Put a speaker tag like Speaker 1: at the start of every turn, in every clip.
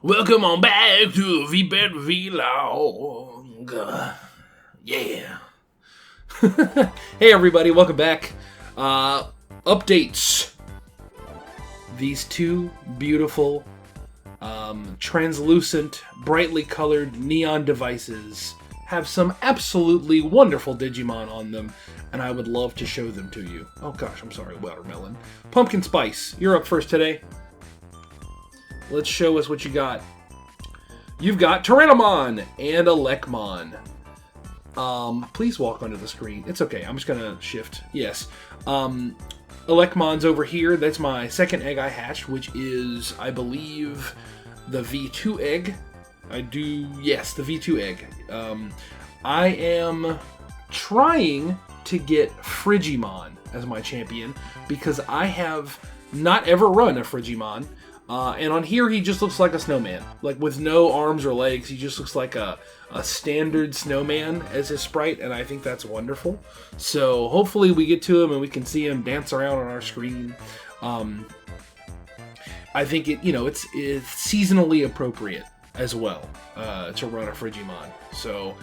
Speaker 1: Welcome on back to VBet Vlog. Yeah. Hey everybody, welcome back. Updates. These two beautiful, translucent, brightly colored neon devices have some absolutely wonderful Digimon on them, and I would love to show them to you. Oh gosh, I'm sorry, watermelon. Pumpkin Spice, you're up first today. Let's show us what you got. You've got Tyrannomon and Omegamon. Please walk onto the screen. It's okay, I'm just gonna shift. Yes. Omegamon's over here. That's my second egg I hatched, which is, I believe, the V2 egg. Yes, the V2 egg. I am trying to get Frigimon as my champion because I have not ever run a Frigimon. And on here, he just looks like a snowman. Like, with no arms or legs, he just looks like a standard snowman as his sprite, and I think that's wonderful. So, hopefully we get to him and we can see him dance around on our screen. I think it's seasonally appropriate as well to run a Frigimon. So,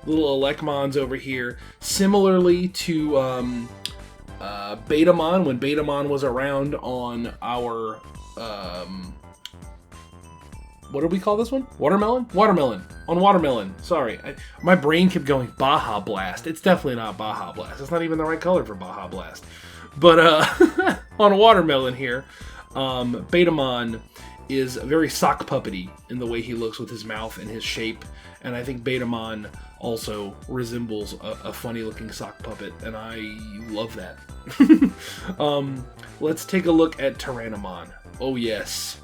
Speaker 1: little Omegamon's over here. Similarly to Betamon, when Betamon was around on our... what do we call this one? Watermelon? Watermelon. On Watermelon. Sorry. My brain kept going Baja Blast. It's definitely not Baja Blast. It's not even the right color for Baja Blast. But on Watermelon here, Betamon is very sock puppety in the way he looks with his mouth and his shape. And I think Betamon also resembles a funny looking sock puppet, and I love that. Let's take a look at Tyrannomon. Oh yes,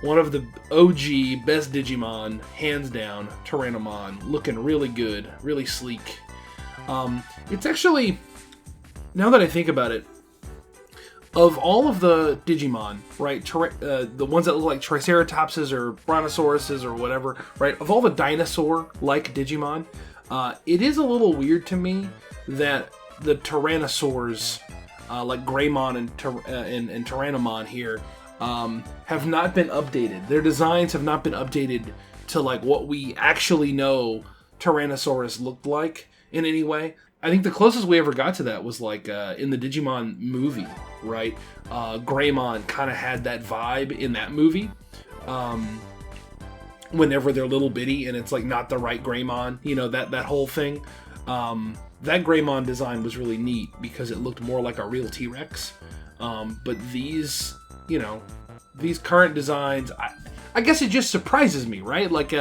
Speaker 1: one of the OG best Digimon, hands down, Tyrannomon, looking really good, really sleek. It's actually, now that I think about it, of all of the Digimon, right, the ones that look like Triceratopses or Brontosauruses or whatever, right, of all the dinosaur-like Digimon, it is a little weird to me that the Tyrannosaurs, like Greymon and Tyrannomon here, have not been updated. Their designs have not been updated to like what we actually know Tyrannosaurus looked like in any way. I think the closest we ever got to that was like in the Digimon movie, right? Greymon kind of had that vibe in that movie. Whenever they're little bitty and it's like not the right Greymon, you know, that whole thing. That Greymon design was really neat because it looked more like a real T-Rex. But these, you know, these current designs, I guess it just surprises me, right? Like,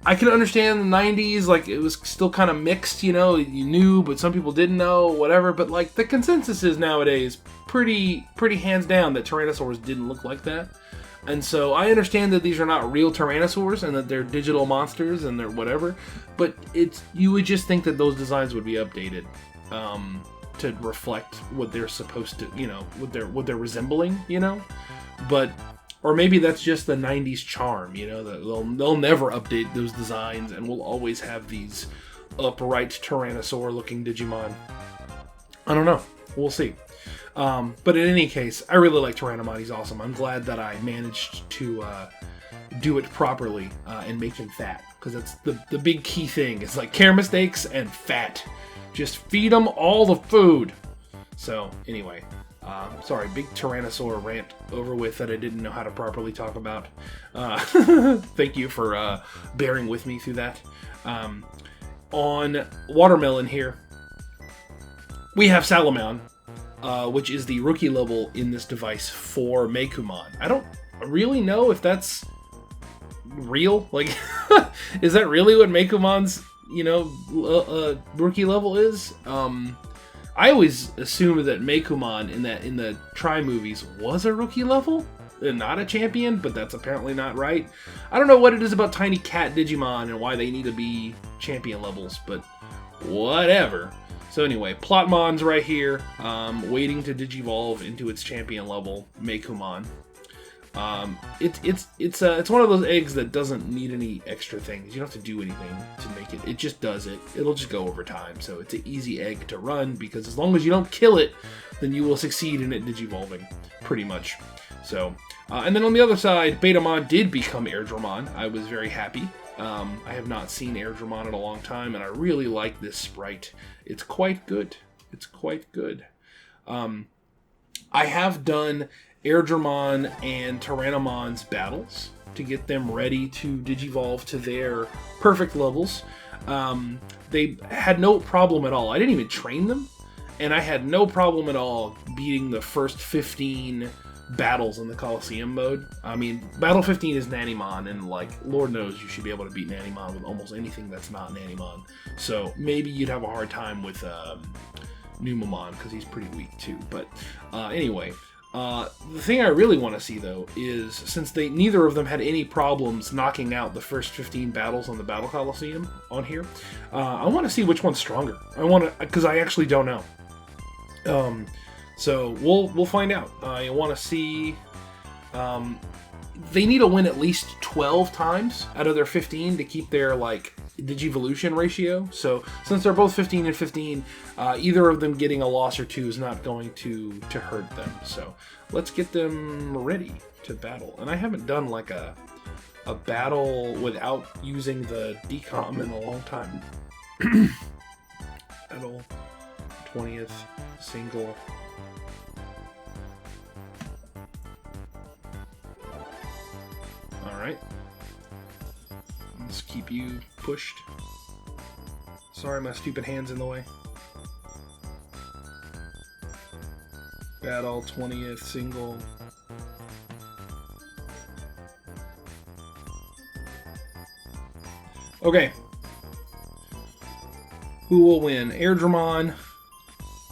Speaker 1: I can understand the 90s, like, it was still kind of mixed, you know, you knew, but some people didn't know, whatever, but, like, the consensus is nowadays pretty hands down that Tyrannosaurs didn't look like that. And so I understand that these are not real Tyrannosaurs and that they're digital monsters and they're whatever, but you would just think that those designs would be updated to reflect what they're supposed to, you know, what they're resembling, you know, or maybe that's just the 90s charm, you know, that they'll never update those designs and we'll always have these upright Tyrannosaur-looking Digimon. I don't know. We'll see. But in any case, I really like Tyrannomon. He's awesome. I'm glad that I managed to do it properly and make him fat, because that's the big key thing. It's like care mistakes and fat. Just feed them all the food. So, anyway. Sorry, big Tyrannosaur rant over with that I didn't know how to properly talk about. Thank you for bearing with me through that. On Watermelon here, we have Salamon, which is the rookie level in this device for Omegamon. I don't really know if that's real. Like, is that really what Omegamon's, you know, rookie level is? I always assumed that Omegamon in the Tri movies was a rookie level and not a champion, but that's apparently not right. I don't know what it is about tiny cat Digimon and why they need to be champion levels, but whatever. So anyway, Plotmon's right here, waiting to digivolve into its champion level, Omegamon. It's one of those eggs that doesn't need any extra things. You don't have to do anything to make it. It just does it. It'll just go over time. So it's an easy egg to run because as long as you don't kill it, then you will succeed in it digivolving, pretty much. So, and then on the other side, Betamon did become Air Dramon. I was very happy. I have not seen Air Dramon in a long time, and I really like this sprite. It's quite good. It's quite good. I have done Air Dramon and Tyrannomon's battles to get them ready to digivolve to their perfect levels. They had no problem at all. I didn't even train them, and I had no problem at all beating the first 15 battles in the Coliseum mode. I mean, Battle 15 is Nanimon, and like, Lord knows you should be able to beat Nanimon with almost anything that's not Nanimon. So maybe you'd have a hard time with Numamon, because he's pretty weak too. But anyway, the thing I really want to see though is, since neither of them had any problems knocking out the first 15 battles on the Battle Coliseum on here, I want to see which one's stronger. Because I actually don't know. So we'll find out. I want to see. They need to win at least 12 times out of their 15 to keep their like Digivolution ratio. So since they're both 15 and 15, either of them getting a loss or two is not going to hurt them. So let's get them ready to battle. And I haven't done like a battle without using the decom in a long time. Battle 20th single. Alright. Let's keep you pushed. Sorry, my stupid hand's in the way. Battle 20th single. Okay. Who will win? Air Dramon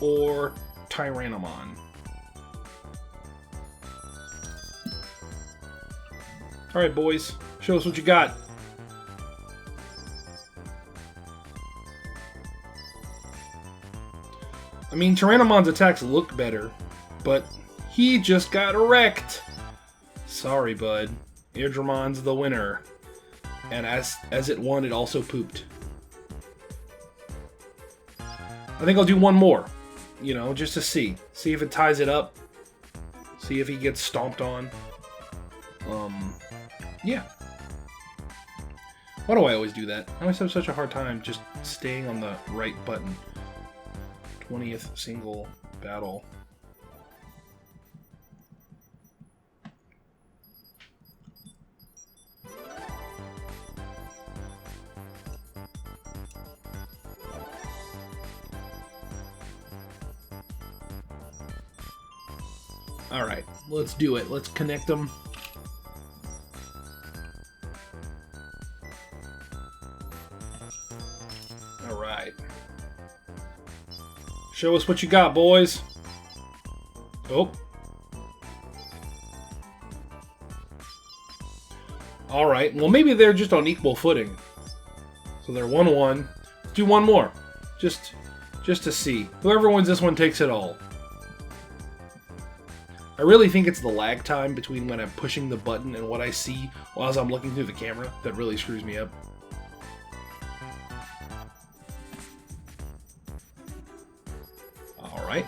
Speaker 1: or Tyrannomon? Alright, boys. Show us what you got. I mean, Tyrannomon's attacks look better, but he just got wrecked. Sorry, bud. Air Dramon's the winner. And as it won, it also pooped. I think I'll do one more. You know, just to see. See if it ties it up. See if he gets stomped on. Yeah. Why do I always do that? I always have such a hard time just staying on the right button. 20th single battle. Alright, let's do it. Let's connect them. Alright. Show us what you got, boys. Oh. Alright, well maybe they're just on equal footing. So they're 1-1. Let's do one more. Just to see. Whoever wins this one takes it all. I really think it's the lag time between when I'm pushing the button and what I see while I'm looking through the camera that really screws me up. Alright.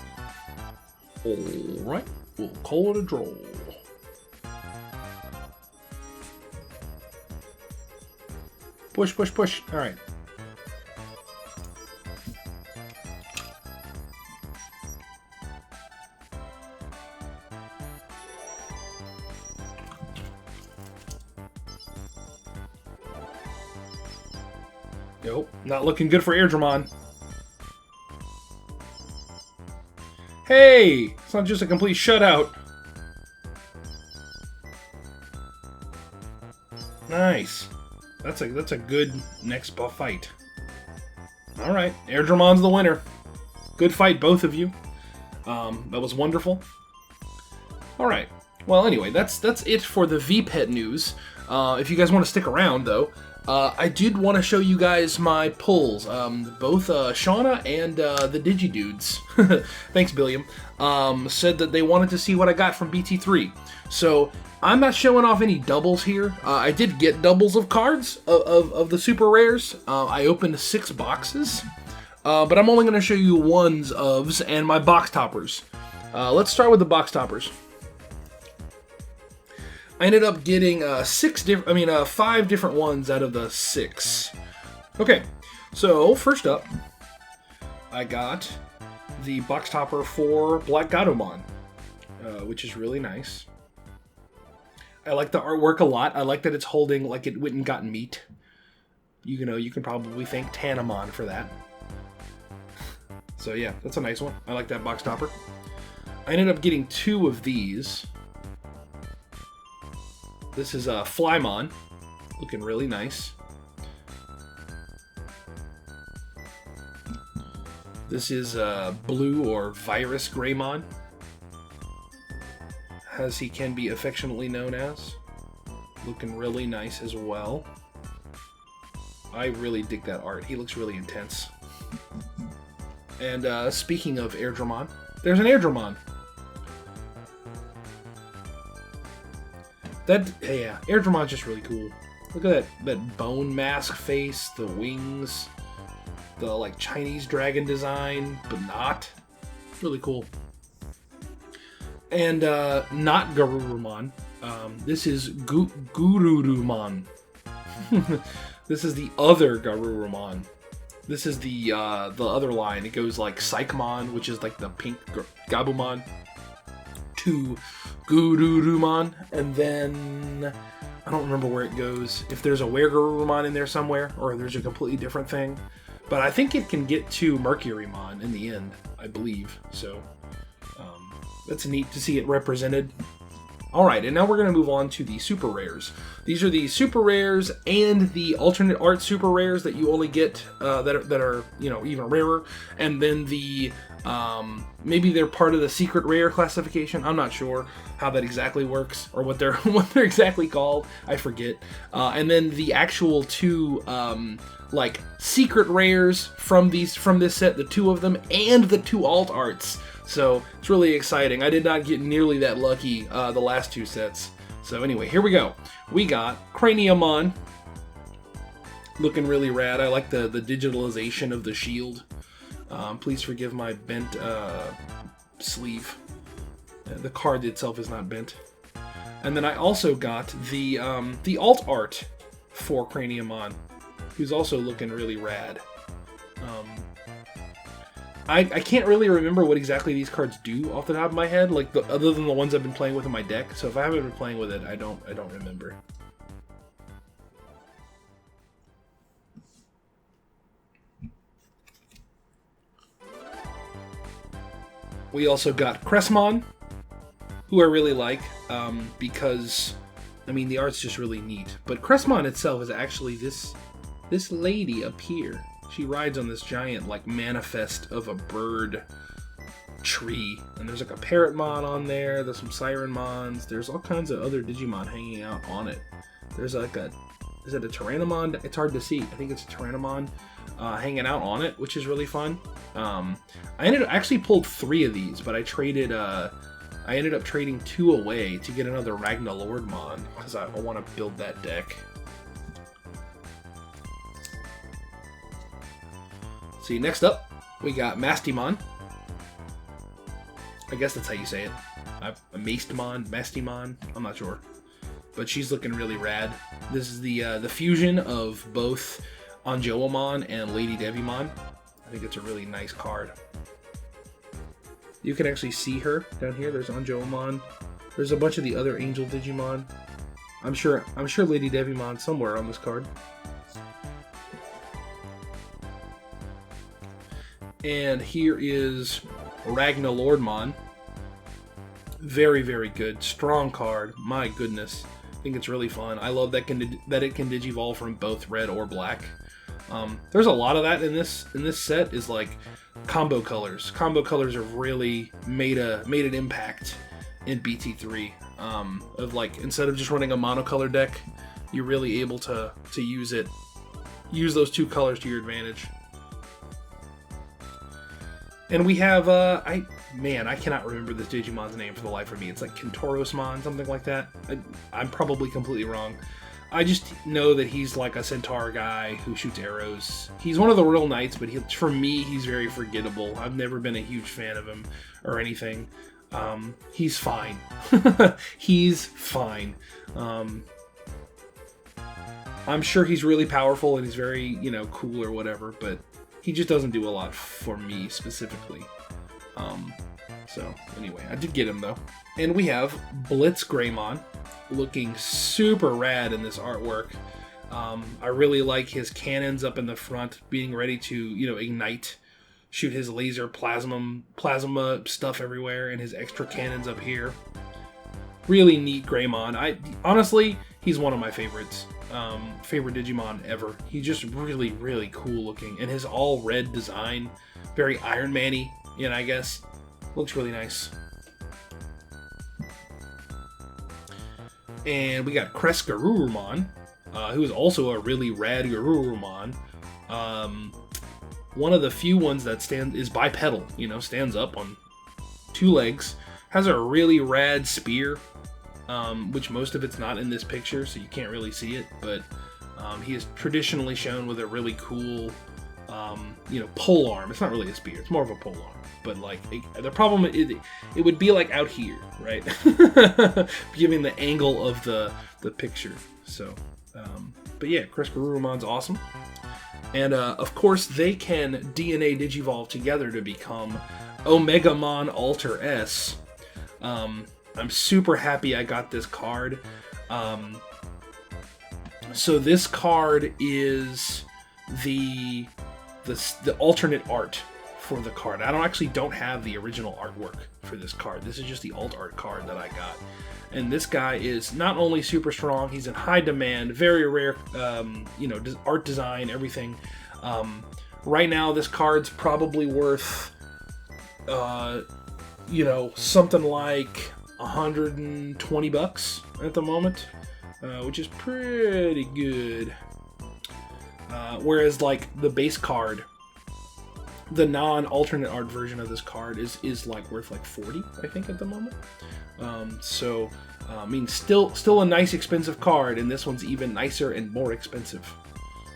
Speaker 1: Alright. We'll call it a draw. Push, push, push. Alright. Nope, not looking good for Air Dramon. Hey! It's not just a complete shutout. Nice. That's a good next buff fight. Alright, Air Dramon's the winner. Good fight, both of you. That was wonderful. Alright. Well, anyway, that's it for the VPET news. If you guys want to stick around, though, I did want to show you guys my pulls. Both Shauna and the Digidudes, thanks Billiam, said that they wanted to see what I got from BT3. So I'm not showing off any doubles here. I did get doubles of cards of the super rares. I opened 6 boxes, but I'm only going to show you ones ofs and my box toppers. Let's start with the box toppers. I ended up getting 5 different ones out of the 6. Okay, so first up, I got the box topper for Black Gururumon, which is really nice. I like the artwork a lot. I like that it's holding like it went and got meat. You can probably thank Tanamon for that. So yeah, that's a nice one. I like that box topper. I ended up getting 2 of these. This is Flymon, looking really nice. This is Blue or Virus Greymon, as he can be affectionately known as. Looking really nice as well. I really dig that art. He looks really intense. And speaking of Air Dramon, there's an Air Dramon. Yeah, Air Dramon's just really cool. Look at that bone mask face, the wings, the like Chinese dragon design, but not. Really cool. And not Gururumon. This is Gururumon. This is the other Gururumon. This is the other line. It goes like Psychmon, which is like the pink Gabumon, to Gururumon, and then I don't remember where it goes. If there's a Gururumon in there somewhere, or there's a completely different thing. But I think it can get to Mercurymon in the end, I believe. So that's neat to see it represented. Alright, and now we're going to move on to the super rares. These are the super rares and the alternate art super rares that you only get that are even rarer. And then the maybe they're part of the secret rare classification. I'm not sure how that exactly works or what they're exactly called. I forget. And then the actual 2 like secret rares from this set, the 2 of them, and the 2 alt arts. So it's really exciting. I did not get nearly that lucky the last 2 sets. So anyway, here we go. We got Cranium, looking really rad. I like the digitalization of the shield. Please forgive my bent sleeve. The card itself is not bent. And then I also got the alt art for Cranium, who's also looking really rad. I can't really remember what exactly these cards do off the top of my head, like other than the ones I've been playing with in my deck. So if I haven't been playing with it, I don't remember. We also got Crestmon, who I really like because the art's just really neat. But Crestmon itself is actually this lady up here. She rides on this giant, like, manifest of a bird tree. And there's, like, a Parrotmon on there. There's some Sirenmons. There's all kinds of other Digimon hanging out on it. There's, like, is it a Tyrannomon? It's hard to see. I think it's a Tyrannomon hanging out on it, which is really fun. I actually pulled 3 of these, but I ended up trading 2 away to get another Ragna Lord Mon, because I want to build that deck. See, next up, we got Mastimon. I guess that's how you say it. Mastimon, I'm not sure. But she's looking really rad. This is the fusion of both Anjoamon and Lady Devimon. I think it's a really nice card. You can actually see her down here. There's Anjoamon. There's a bunch of the other Angel Digimon. I'm sure Lady Devimon's somewhere on this card. And here is Ragna Lord Mon. Very, very good. Strong card. My goodness. I think it's really fun. I love that it can digivolve from both red or black. There's a lot of that in this set, is like combo colors. Combo colors have really made an impact in BT3. Of like, instead of just running a monocolor deck, you're really able to use those two colors to your advantage. And we have, I cannot remember this Digimon's name for the life of me. It's like Kentorosmon, something like that. I'm probably completely wrong. I just know that he's like a centaur guy who shoots arrows. He's one of the Royal Knights, but for me, he's very forgettable. I've never been a huge fan of him or anything. He's fine. He's fine. I'm sure he's really powerful and he's very, cool or whatever, but he just doesn't do a lot for me specifically. So anyway, I did get him though. And we have Blitz Greymon, looking super rad in this artwork. I really like his cannons up in the front, being ready to, ignite, shoot his laser plasma stuff everywhere, and his extra cannons up here. Really neat Greymon. Honestly, he's one of my favorites. Favorite Digimon ever. He's just really, really cool looking, and his all red design, very Iron Man-y, I guess, looks really nice. And we got Gururumon, who is also a really rad Gururumon. One of the few ones that is bipedal, stands up on two legs, has a really rad spear, which most of it's not in this picture, so you can't really see it, but he is traditionally shown with a really cool, pole arm. It's not really a spear, it's more of a pole arm. But the problem is it would be like out here, right? Giving the angle of the picture. So, but yeah, Gururumon awesome. And of course, they can DNA Digivolve together to become Omegamon Alter S. I'm super happy I got this card. So this card is the alternate art for the card. I don't have the original artwork for this card. This is just the alt art card that I got. And this guy is not only super strong, he's in high demand, very rare, art design, everything. Right now, this card's probably worth, something like $120 at the moment, which is pretty good. Whereas, the base card, the non-alternate art version of this card is worth $40, I think, at the moment. Still a nice expensive card, and this one's even nicer and more expensive.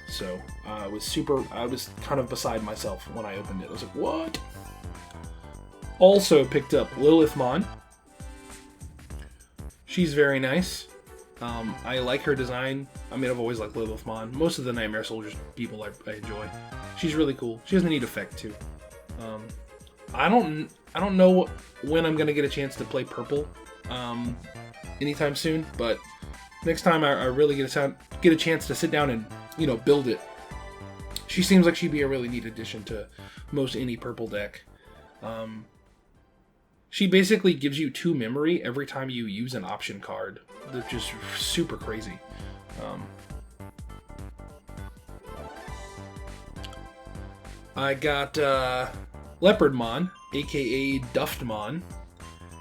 Speaker 1: So I was kind of beside myself when I opened it. I was like, what? Also picked up Lilithmond. She's very nice. I like her design. I've always liked Lilithmond. Most of the Nightmare Soldiers people I enjoy. She's really cool. She has a neat effect too. I don't know when I'm gonna get a chance to play purple anytime soon, but next time I really get a chance to sit down and build it. She seems like she'd be a really neat addition to most any purple deck. She basically gives you 2 memory every time you use an option card. They're just super crazy. I got Leopardmon, aka Duftman,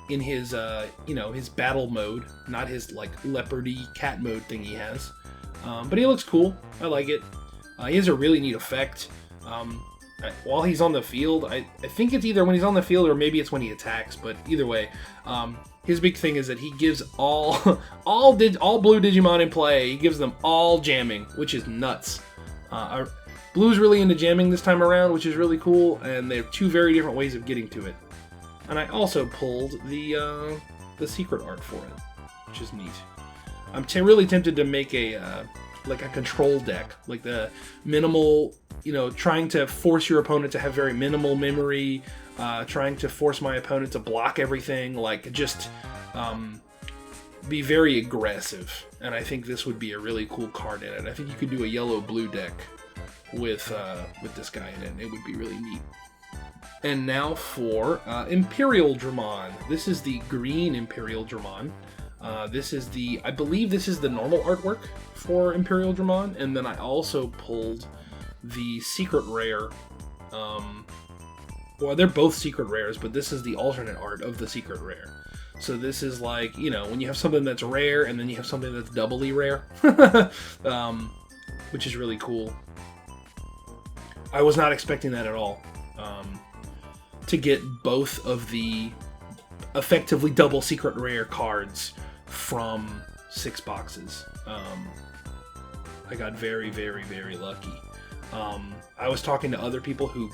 Speaker 1: in his his battle mode, not his leopardy cat mode thing he has. But he looks cool. I like it. He has a really neat effect. While he's on the field, I think it's either when he's on the field or maybe it's when he attacks. But either way, his big thing is that he gives all blue Digimon in play. He gives them all jamming, which is nuts. Blue's really into jamming this time around, which is really cool, and they have 2 very different ways of getting to it. And I also pulled the secret art for it, which is neat. I'm really tempted to make a control deck, like the minimal, trying to force your opponent to have very minimal memory, trying to force my opponent to block everything, be very aggressive. And I think this would be a really cool card in it. I think you could do a yellow-blue deck with this guy in it. It would be really neat. And now for Imperial Dramon. This is the green Imperial Dramon. I believe this is the normal artwork for Imperial Dramon, and then I also pulled the secret rare. Well, they're both secret rares, but this is the alternate art of the secret rare. So this is like, you know, when you have something that's rare and then you have something that's doubly rare, which is really cool. I was not expecting that at all. To get both of the effectively double secret rare cards from 6 boxes. I got very, very, very lucky. I was talking to other people who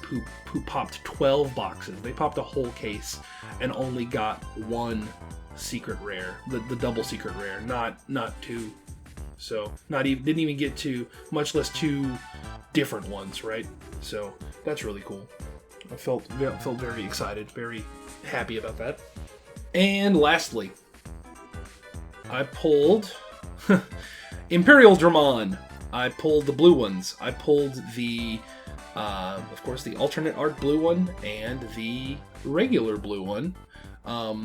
Speaker 1: popped 12 boxes. They popped a whole case and only got 1 secret rare, the double secret rare, not 2. So didn't even get 2, much less 2 different ones, right? So that's really cool. I felt very excited, very happy about that. And lastly, I pulled Imperial Dramon. I pulled the blue ones. I pulled the, of course, the alternate art blue one and the regular blue one.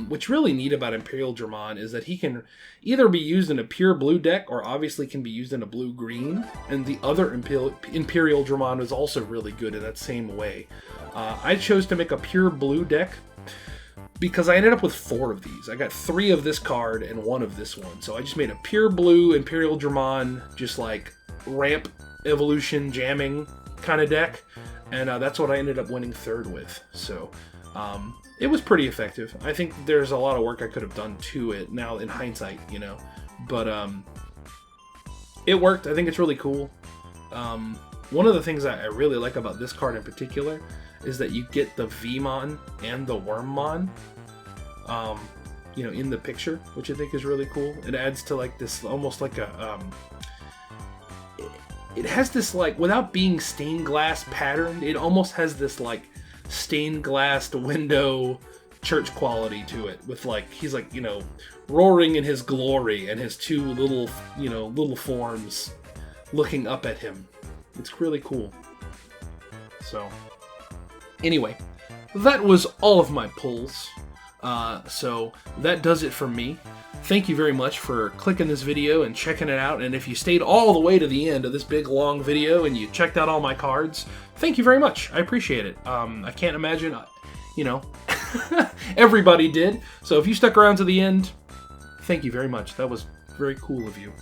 Speaker 1: What's really neat about Imperial Dramon is that he can either be used in a pure blue deck or obviously can be used in a blue-green. And the other Imperial Dramon is also really good in that same way. I chose to make a pure blue deck because I ended up with 4 of these. I got 3 of this card and 1 of this one. So I just made a pure blue Imperial Dramon, just like ramp evolution jamming kind of deck. And that's what I ended up winning 3rd with. So it was pretty effective. I think there's a lot of work I could have done to it now in hindsight, you know. But it worked. I think it's really cool. One of the things I really like about this card in particular is that you get the V-Mon and the Wormmon, you know, in the picture, which I think is really cool. It adds to like this, almost like a, it has this like, without being stained glass patterned, it almost has this like stained glass window church quality to it, with like, he's like, you know, roaring in his glory and his 2 little, you know, little forms looking up at him. It's really cool. So anyway, that was all of my pulls. So that does it for me. Thank you very much for clicking this video and checking it out. And if you stayed all the way to the end of this big long video and you checked out all my cards, thank you very much. I appreciate it. I can't imagine, you know, everybody did. So if you stuck around to the end, thank you very much. That was very cool of you.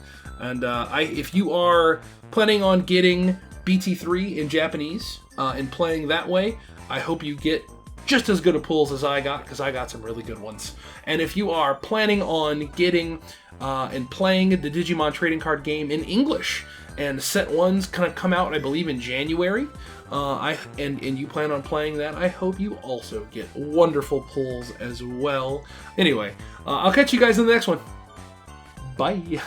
Speaker 1: And if you are planning on getting BT3 in Japanese and playing that way, I hope you get just as good of pulls as I got, because I got some really good ones. And if you are planning on getting and playing the Digimon trading card game in English, and set 1's kind of come out, I believe, in January, and you plan on playing that, I hope you also get wonderful pulls as well. Anyway, I'll catch you guys in the next one. Bye.